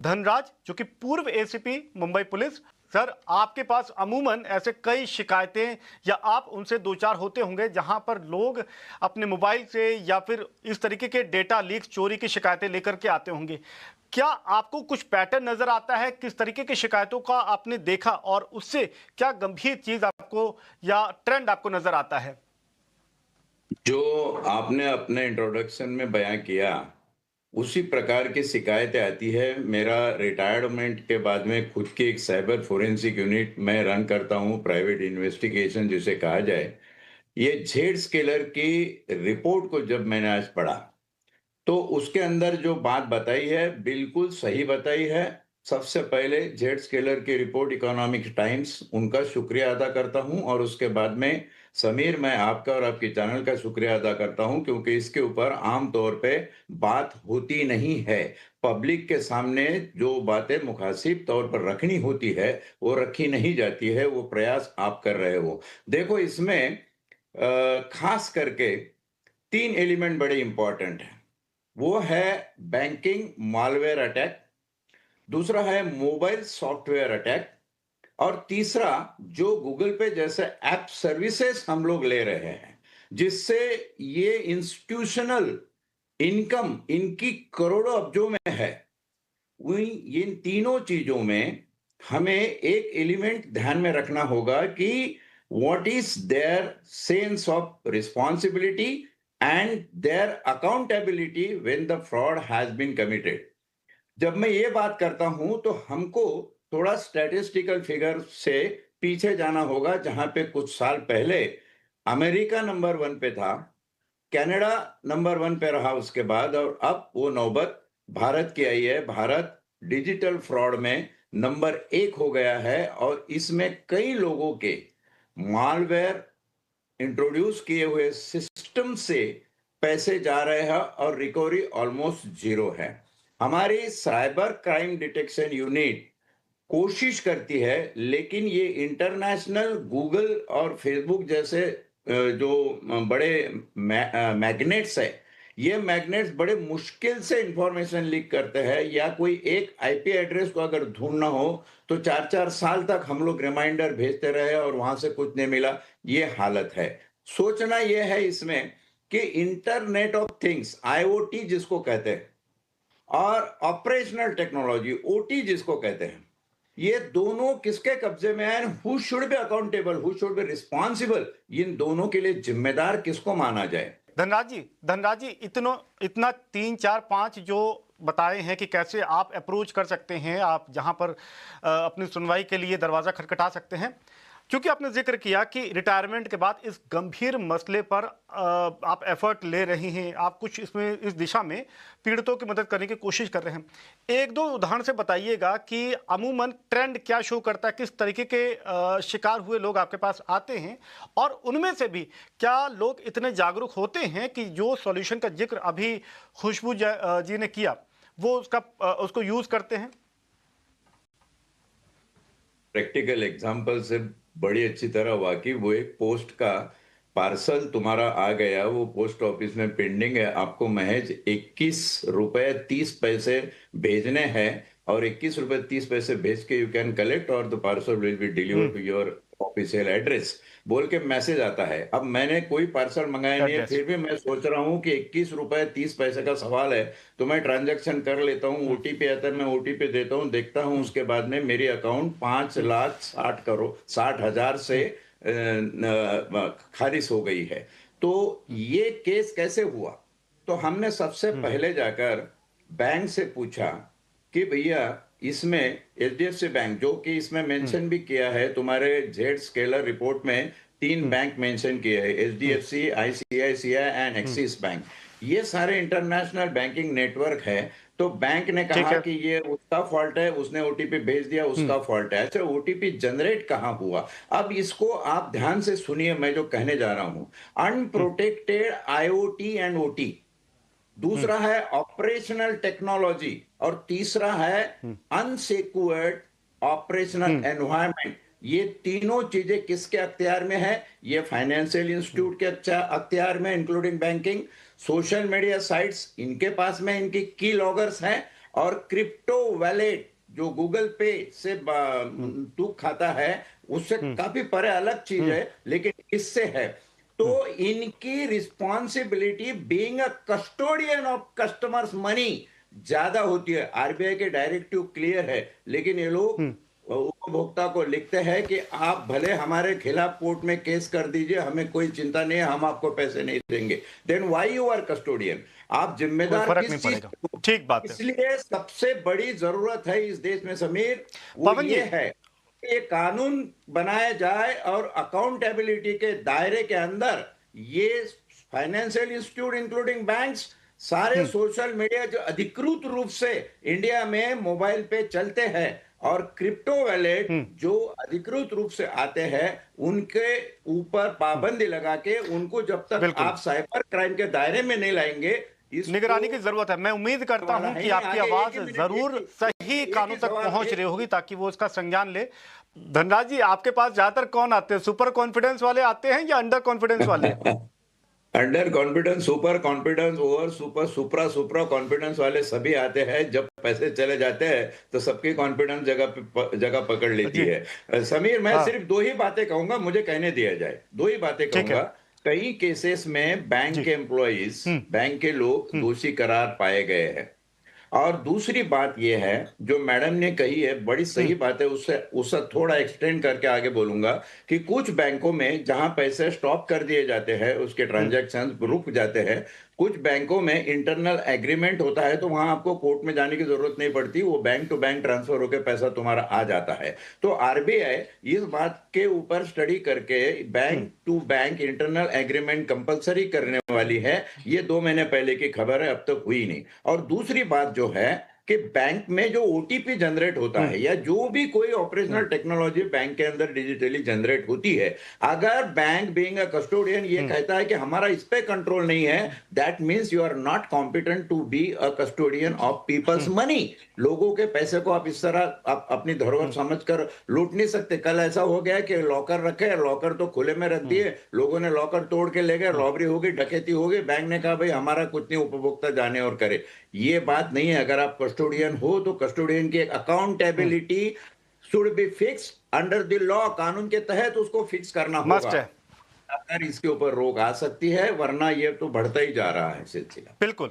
धनराज, जो कि पूर्व एसीपी मुंबई पुलिस। सर, आपके पास अमूमन ऐसे कई शिकायतें या आप उनसे दो चार होते होंगे जहां पर लोग अपने मोबाइल से या फिर इस तरीके के डेटा लीक चोरी की शिकायतें लेकर के आते होंगे। क्या आपको कुछ पैटर्न नजर आता है? किस तरीके की शिकायतों का आपने देखा और उससे क्या गंभीर चीज आपको या ट्रेंड आपको नजर आता है? जो आपने अपने इंट्रोडक्शन में बयां किया, उसी प्रकार की शिकायतें आती है। मेरा रिटायरमेंट के बाद में खुद की एक साइबर फोरेंसिक यूनिट मैं रन करता हूँ, प्राइवेट इन्वेस्टिगेशन जिसे कहा जाए। ये झेड स्केलर की रिपोर्ट को जब मैंने आज पढ़ा, तो उसके अंदर जो बात बताई है, बिल्कुल सही बताई है। सबसे पहले जेड स्केलर की रिपोर्ट इकोनॉमिक टाइम्स, उनका शुक्रिया अदा करता हूं, और उसके बाद में समीर, मैं आपका और आपके चैनल का शुक्रिया अदा करता हूं, क्योंकि इसके ऊपर आम तौर पे बात होती नहीं है। पब्लिक के सामने जो बातें मुखासिब तौर पर रखनी होती है, वो रखी नहीं जाती है। वो प्रयास आप कर रहे हो। देखो, इसमें खास करके 3 एलिमेंट बड़े इंपॉर्टेंट हैं। वो है बैंकिंग मालवेयर अटैक, दूसरा है मोबाइल सॉफ्टवेयर अटैक, और तीसरा जो गूगल पे जैसे ऐप सर्विसेज हम लोग ले रहे हैं, जिससे ये इंस्टीट्यूशनल इनकम इनकी करोड़ों अब्जों में है। वही इन तीनों चीजों में हमें एक एलिमेंट ध्यान में रखना होगा कि what is their sense of responsibility and their accountability when the fraud has been committed. जब मैं ये बात करता हूं, तो हमको थोड़ा स्टैटिस्टिकल फिगर से पीछे जाना होगा, जहां पे कुछ साल पहले अमेरिका नंबर 1 पे था, कनाडा नंबर 1 पे रहा उसके बाद, और अब वो नौबत भारत की आई है। भारत डिजिटल फ्रॉड में नंबर 1 हो गया है, और इसमें कई लोगों के मालवेयर इंट्रोड्यूस किए हुए सिस्टम से पैसे जा रहे हैं, और रिकवरी ऑलमोस्ट जीरो है। हमारी साइबर क्राइम डिटेक्शन यूनिट कोशिश करती है, लेकिन ये इंटरनेशनल गूगल और फेसबुक जैसे जो बड़े मैग्नेट्स है, ये मैग्नेट्स बड़े मुश्किल से इंफॉर्मेशन लीक करते हैं। या कोई एक आईपी एड्रेस को अगर ढूंढना हो, तो 4-4 साल तक हम लोग रिमाइंडर भेजते रहे और वहां से कुछ नहीं मिला। ये हालत है। सोचना यह है इसमें कि इंटरनेट ऑफ थिंग्स, आईओटी जिसको कहते हैं, और ऑपरेशनल टेक्नोलॉजी, ओटी जिसको कहते हैं, ये दोनों किसके कब्जे में है? Who should be accountable, who should be responsible? इन दोनों के लिए जिम्मेदार किसको माना जाए? धनराज जी, इतना तीन चार पांच जो बताए हैं कि कैसे आप अप्रोच कर सकते हैं, आप जहां पर अपनी सुनवाई के लिए दरवाजा खटखटा सकते हैं। क्योंकि आपने जिक्र किया कि रिटायरमेंट के बाद इस गंभीर मसले पर आप एफर्ट ले रही हैं, आप कुछ इसमें इस दिशा में पीड़ितों की मदद करने की कोशिश कर रहे हैं। एक दो उदाहरण से बताइएगा कि अमूमन ट्रेंड क्या शो करता है, किस तरीके के शिकार हुए लोग आपके पास आते हैं, और उनमें से भी क्या लोग इतने जागरूक होते हैं कि जो सॉल्यूशन का जिक्र अभी खुशबू जी ने किया, वो उसको यूज करते हैं? प्रैक्टिकल एग्जाम्पल से बड़ी अच्छी तरह वाकिफ। वो एक पोस्ट का पार्सल तुम्हारा आ गया, वो पोस्ट ऑफिस में पेंडिंग है, आपको महज 21 रुपए 30 पैसे भेजने हैं, और 21 रुपए 30 पैसे भेज के यू कैन कलेक्ट, और the parcel will be deliver to your official address, बोल के मैसेज आता है। अब मैंने कोई पार्सल मंगाया नहीं है, एड्रेस। फिर भी मैं सोच रहा हूँ कि 21 रुपए 30 पैसे का सवाल है, तो मैं ट्रांजैक्शन कर लेता हूँ। ओटीपी आता है, मैं ओटीपी देता हूँ, देखता हूँ उसके बाद में मेरी अकाउंट 5,60,000 से खारिज हो गई है। तो ये केस कैसे हुआ? तो हमने सबसे पहले जाकर बैंक से पूछा कि भैया, इसमें एचडीएफसी बैंक, जो कि इसमें मेंशन भी किया है, तुम्हारे जेड स्केलर रिपोर्ट में 3 बैंक मेंशन किए हैं, HDFC, ICICI and axis bank. ये सारे इंटरनेशनल बैंकिंग नेटवर्क है। तो बैंक ने ठीक कहा है। कि ये उसका फॉल्ट है, उसने ओटीपी भेज दिया, उसका फॉल्ट है। अच्छा, ओटीपी जनरेट कहाँ हुआ? अब इसको आप ध्यान से सुनिए, मैं जो कहने जा रहा हूं। अनप्रोटेक्टेड आईओटी एंड ओटी, दूसरा है ऑपरेशनल टेक्नोलॉजी, और तीसरा है अनसिक्योर्ड ऑपरेशनल एनवायरनमेंट। ये तीनों चीजें किसके अख्तियार में है? ये फाइनेंशियल इंस्टीट्यूट के अख्तियार में, including banking. Social media sites, इनके पास में इनकी की लॉगर्स हैं, और क्रिप्टो वैलेट जो गूगल पे से तू खाता है, उससे काफी परे अलग चीज है, लेकिन इससे है। तो इनकी responsibility being a custodian of customers money ज्यादा होती है। आरबीआई के डायरेक्टिव क्लियर है, लेकिन ये लोग उपभोक्ता को लिखते हैं कि आप भले हमारे खिलाफ कोर्ट में केस कर दीजिए, हमें कोई चिंता नहीं है, हम आपको पैसे नहीं देंगे। Then why you are custodian? आप कोई जिम्मेदार फर्क किस नहीं चीज पड़ेगा। के हो? ठीक बात है। इसलिए सबसे बड़ी जरूरत है इस देश में समीर, वो पवन ये जी, है कि ये कानून बनाया जाए और अकाउंटेबिलिटी के दायरे के अंदर ये फाइनेंशियल इंस्टीट्यूट इंक्लूडिंग बैंक्स, सारे सोशल मीडिया जो अधिकृत रूप से इंडिया में मोबाइल पे चलते हैं, और क्रिप्टो वैलेट जो अधिकृत रूप से आते हैं, उनके ऊपर पाबंदी लगा के उनको जब तक बिल्कुल आप साइबर क्राइम के दायरे में नहीं लाएंगे, निगरानी की जरूरत है। मैं उम्मीद करता हूं कि आपकी आवाज जरूर सही कानून तक पहुंच रही होगी ताकि वो उसका संज्ञान ले। धनराज जी, आपके पास ज्यादातर कौन आते हैं? सुपर कॉन्फिडेंस वाले आते हैं या अंडर कॉन्फिडेंस वाले? Under confidence, super confidence, over super, super confidence वाले सभी आते हैं। जब पैसे चले जाते हैं तो सबकी कॉन्फिडेंस जगह पकड़ लेती जी, है। समीर, मैं हाँ, सिर्फ दो ही बातें कहूंगा, मुझे कहने दिया जाए, दो ही बातें ठीक है। कहूंगा। कई केसेस में बैंक जी, के एम्प्लॉइज, बैंक के लोग दोषी करार पाए गए हैं। और दूसरी बात यह है जो मैडम ने कही है, बड़ी सही बात है, उससे उससे थोड़ा एक्सटेंड करके आगे बोलूंगा कि कुछ बैंकों में जहां पैसे स्टॉप कर दिए जाते हैं, उसके ट्रांजैक्शन रुक जाते हैं, कुछ बैंकों में इंटरनल एग्रीमेंट होता है, तो वहां आपको कोर्ट में जाने की जरूरत नहीं पड़ती, वो बैंक टू बैंक ट्रांसफर होकर पैसा तुम्हारा आ जाता है। तो आरबीआई इस बात के ऊपर स्टडी करके bank to bank internal agreement compulsory करने वाली है। ये 2 महीने पहले की खबर है, अब तक हुई नहीं। और दूसरी बात जो है कि बैंक में जो ओटीपी जनरेट होता है या जो भी कोई ऑपरेशनल टेक्नोलॉजी बैंक के अंदर डिजिटली जनरेट होती है, अगर बैंक बीइंग अ कस्टोडियन ये कहता है कि हमारा इस पे कंट्रोल नहीं है, that means you are not competent to be a custodian of people's money. लोगों के पैसे को आप इस तरह अपनी धरोहर समझकर लूट नहीं सकते। कल ऐसा हो गया कि लॉकर रखे, लॉकर तो खुले में रख दिए, लोगों ने लॉकर तोड़ के ले गए, रॉबरी हो गई, डकैती हो गई, बैंक ने कहा भाई हमारा कुछ नहीं, उपभोक्ता जाने और करे। ये बात नहीं है। अगर आप कस्टोडियन हो तो कस्टोडियन की एक accountability should be fix under the law, कानून के तहत उसको फिक्स करना मस्ट होगा। है। अगर इसके ऊपर रोक आ सकती है, वरना ये तो बढ़ता ही जा रहा है सिलसिला। बिल्कुल।